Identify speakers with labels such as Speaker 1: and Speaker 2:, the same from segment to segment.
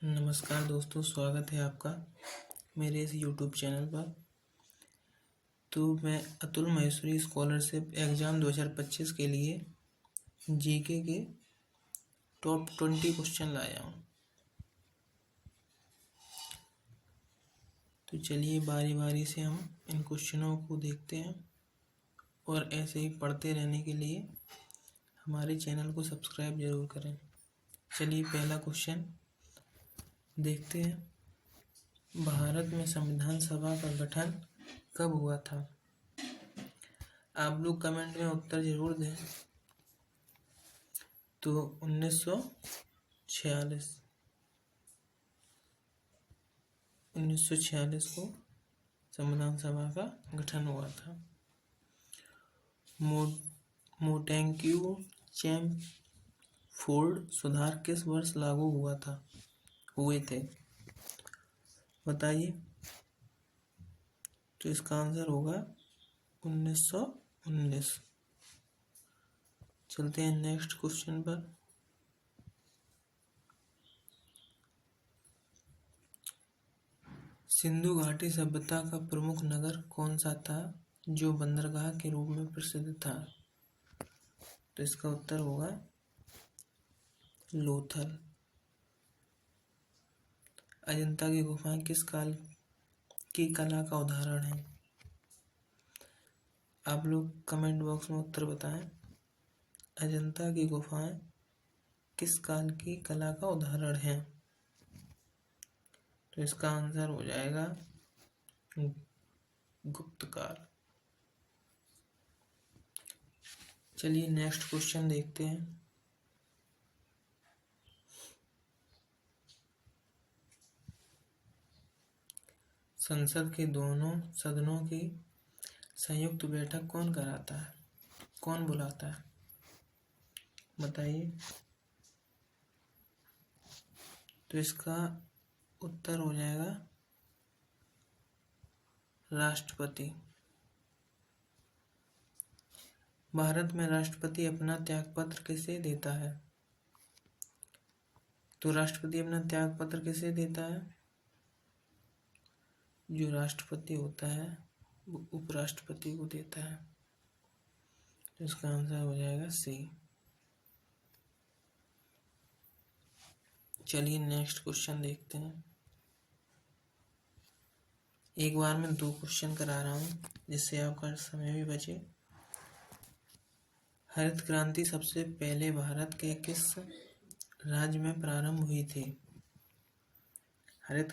Speaker 1: नमस्कार दोस्तों, स्वागत है आपका मेरे इस यूट्यूब चैनल पर। तो मैं अतुल महेश्वरी स्कॉलरशिप एग्ज़ाम 2025 के लिए जीके के टॉप 20 क्वेश्चन लाया हूँ। तो चलिए बारी बारी से हम इन क्वेश्चनों को देखते हैं और ऐसे ही पढ़ते रहने के लिए हमारे चैनल को सब्सक्राइब ज़रूर करें। चलिए पहला क्वेश्चन देखते हैं। भारत में संविधान सभा का गठन कब हुआ था? आप लोग कमेंट में उत्तर जरूर दें। तो 1946 को संविधान सभा का गठन हुआ था। मोंटेग्यू चेम्सफोर्ड सुधार किस वर्ष लागू हुए थे? बताइए। तो इसका आंसर होगा 1919। चलते हैं नेक्स्ट क्वेश्चन पर। सिंधु घाटी सभ्यता का प्रमुख नगर कौन सा था जो बंदरगाह के रूप में प्रसिद्ध था? तो इसका उत्तर होगा लोथल। अजंता की गुफाएं किस काल की कला का उदाहरण है? आप लोग कमेंट बॉक्स में उत्तर बताएं। अजंता की गुफाएं किस काल की कला का उदाहरण है? तो इसका आंसर हो जाएगा गुप्त काल। चलिए नेक्स्ट क्वेश्चन देखते हैं। संसद के दोनों सदनों की संयुक्त बैठक कौन कराता है, कौन बुलाता है? बताइए। तो इसका उत्तर हो जाएगा राष्ट्रपति। भारत में राष्ट्रपति अपना त्यागपत्र किसे देता है? तो राष्ट्रपति अपना त्यागपत्र किसे देता है? जो राष्ट्रपति होता है वो उपराष्ट्रपति को देता है। तो इसका आंसर हो जाएगा सी। चलिए नेक्स्ट क्वेश्चन देखते हैं। एक बार में 2 क्वेश्चन करा रहा हूँ जिससे आपका समय भी बचे। हरित क्रांति सबसे पहले भारत के किस राज्य में प्रारंभ हुई थी? हरित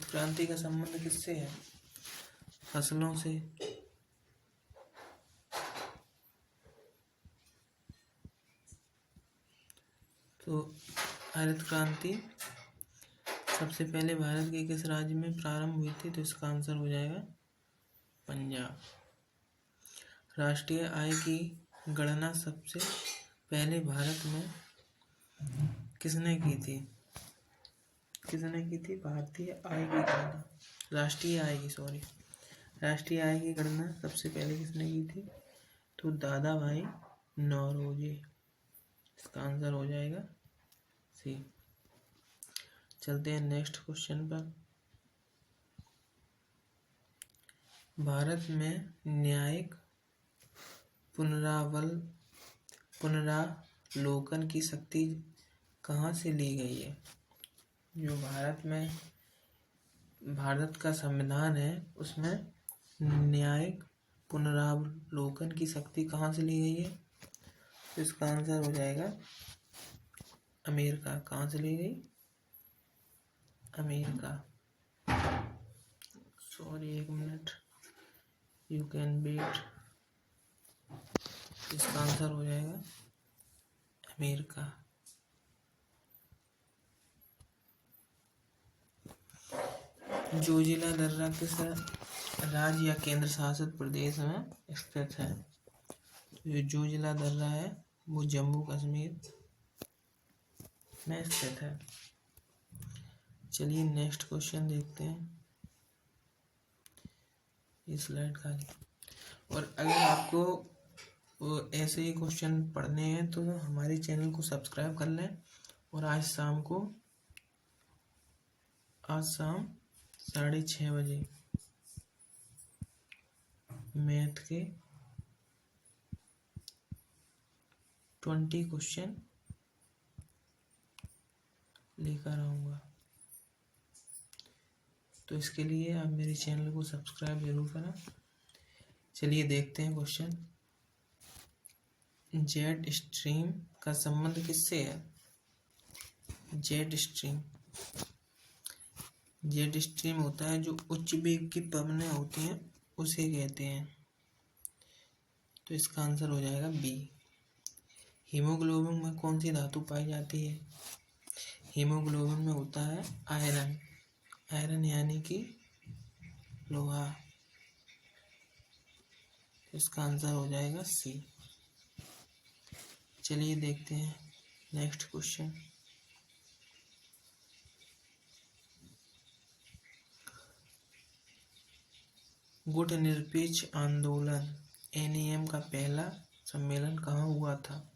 Speaker 1: क्रांति का संबंध किससे है? फसलों से। तो हरित क्रांति सबसे पहले भारत के किस राज्य में प्रारंभ हुई थी? तो इसका आंसर हो जाएगा पंजाब। राष्ट्रीय आय की गणना सबसे पहले भारत में किसने की थी? भारतीय आय की गणना, राष्ट्रीय आय की गणना सबसे पहले किसने की थी? तो दादा भाई नौरोजी। इसका आंसर हो जाएगा सी। चलते हैं नेक्स्ट क्वेश्चन पर। भारत में न्यायिक पुनरावलोकन की शक्ति कहाँ से ली गई है? जो भारत का संविधान है उसमें न्यायिक पुनरावलोकन की शक्ति कहाँ से ली गई है? तो इसका आंसर हो जाएगा अमेरिका। कहाँ से ली गई? America. Sorry, 1 minute, you can wait. इसका आंसर हो जाएगा अमेरिका। जोजिला दर्रा किस राज्य या केंद्र शासित प्रदेश में स्थित है? जो जोजिला दर्रा है वो जम्मू कश्मीर में स्थित है। चलिए नेक्स्ट क्वेश्चन देखते हैं। ये स्लाइड खाली। और अगर आपको ऐसे ही क्वेश्चन पढ़ने हैं तो हमारे चैनल को सब्सक्राइब कर लें और आज शाम को आज शाम 6:30 बजे मैथ के 20 क्वेश्चन लेकर आऊँगा। तो इसके लिए आप मेरे चैनल को सब्सक्राइब जरूर करें। चलिए देखते हैं क्वेश्चन। जेट स्ट्रीम का संबंध किससे है? जेट स्ट्रीम होता है जो उच्च वेग की पवनें होती हैं उसे कहते हैं। तो इसका आंसर हो जाएगा बी। हीमोग्लोबिन में कौन सी धातु पाई जाती है? हीमोग्लोबिन में होता है आयरन। आयरन यानी कि लोहा। इसका आंसर हो जाएगा सी। चलिए देखते हैं नेक्स्ट क्वेश्चन। गुट निरपेक्ष आंदोलन एनएम का पहला सम्मेलन कहाँ हुआ था?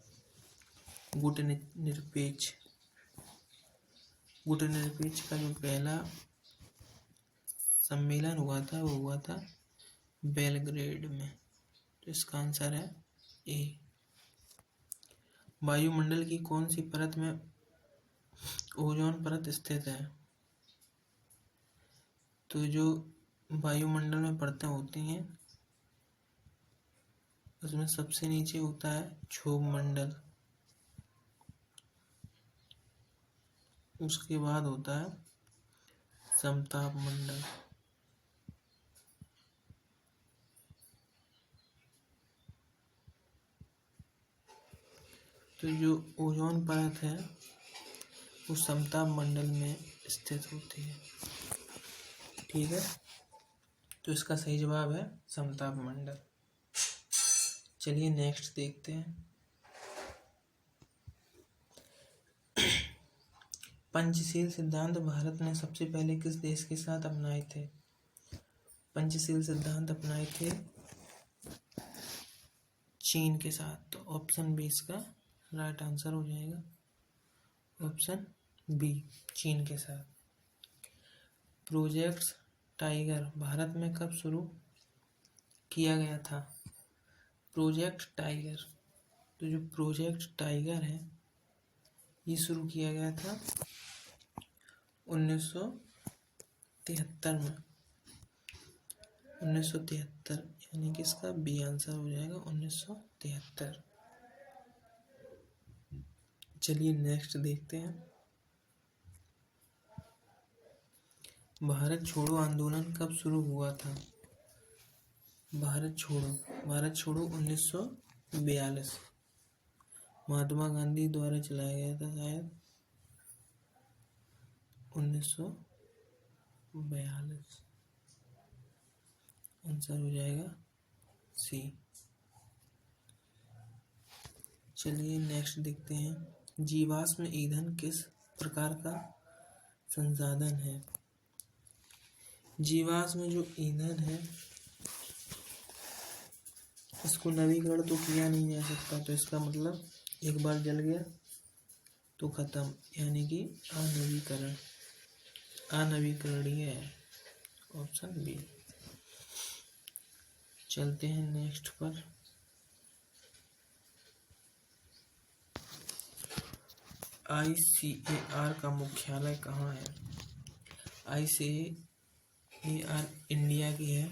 Speaker 1: गुट निरपेक्ष का जो पहला सम्मेलन हुआ था वो हुआ था बेलग्रेड में। तो इसका आंसर है ए। वायुमंडल की कौन सी परत में ओजोन परत स्थित है? तो जो वायुमंडल में परतें होती हैं उसमें सबसे नीचे होता है क्षोभ मंडल, उसके बाद होता है समताप मंडल। तो जो ओजोन परत है वो समताप मंडल में स्थित होती है। ठीक है, तो इसका सही जवाब है समताप मंडल। चलिए नेक्स्ट देखते हैं। पंचशील सिद्धांत भारत ने सबसे पहले किस देश के साथ अपनाए थे? पंचशील सिद्धांत अपनाए थे चीन के साथ। तो ऑप्शन बी इसका राइट आंसर हो जाएगा। ऑप्शन बी चीन के साथ। प्रोजेक्ट टाइगर भारत में कब शुरू किया गया था? प्रोजेक्ट टाइगर, तो जो प्रोजेक्ट टाइगर है ये शुरू किया गया था 1973 में। 1973 यानी कि इसका बी आंसर हो जाएगा 1973। चलिए नेक्स्ट देखते हैं। भारत छोड़ो आंदोलन कब शुरू हुआ था? भारत छोड़ो 1942 महात्मा गांधी द्वारा चलाया गया था शायद 1942। आंसर हो जाएगा सी। चलिए नेक्स्ट देखते हैं। जीवाश्म ईंधन किस प्रकार का संसाधन है? जीवाश्म जो ईंधन है इसको नवीकरण तो किया नहीं जा सकता। तो इसका मतलब एक बार जल गया तो खत्म, यानी कि अनवीकरणीय है। Option B. चलते हैं नेक्स्ट पर। ICAR का मुख्यालय कहाँ है? ICAR इंडिया की है,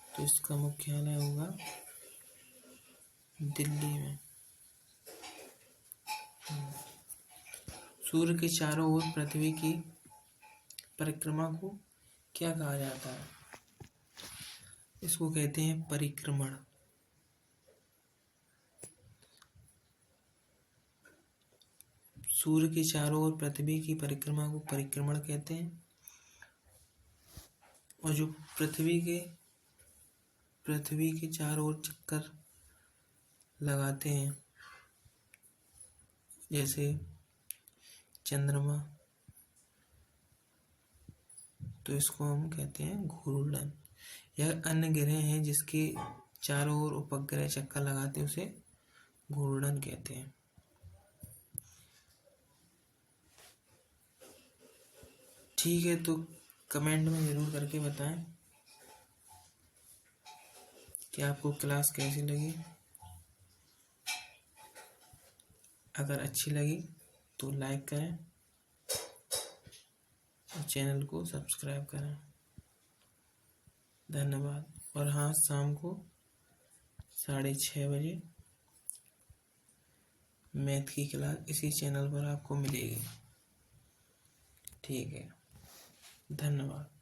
Speaker 1: तो इसका मुख्यालय होगा दिल्ली में। सूर्य के चारों ओर पृथ्वी की परिक्रमा को क्या कहा जाता है? इसको कहते हैं परिक्रमण। सूर्य के चारों ओर पृथ्वी की परिक्रमा को परिक्रमण कहते हैं। और जो पृथ्वी के चारों ओर चक्कर लगाते हैं जैसे चंद्रमा, तो इसको हम कहते हैं घूर्णन। यह अन्य ग्रह हैं जिसके चारों ओर उपग्रह चक्कर लगाते हैं उसे घूर्णन कहते हैं। ठीक है, तो कमेंट में ज़रूर करके बताएं कि आपको क्लास कैसी लगी। अगर अच्छी लगी तो लाइक करें और चैनल को सब्सक्राइब करें। धन्यवाद। और हाँ, शाम को 6:30 बजे मैथ की क्लास इसी चैनल पर आपको मिलेगी। ठीक है, धन्यवाद।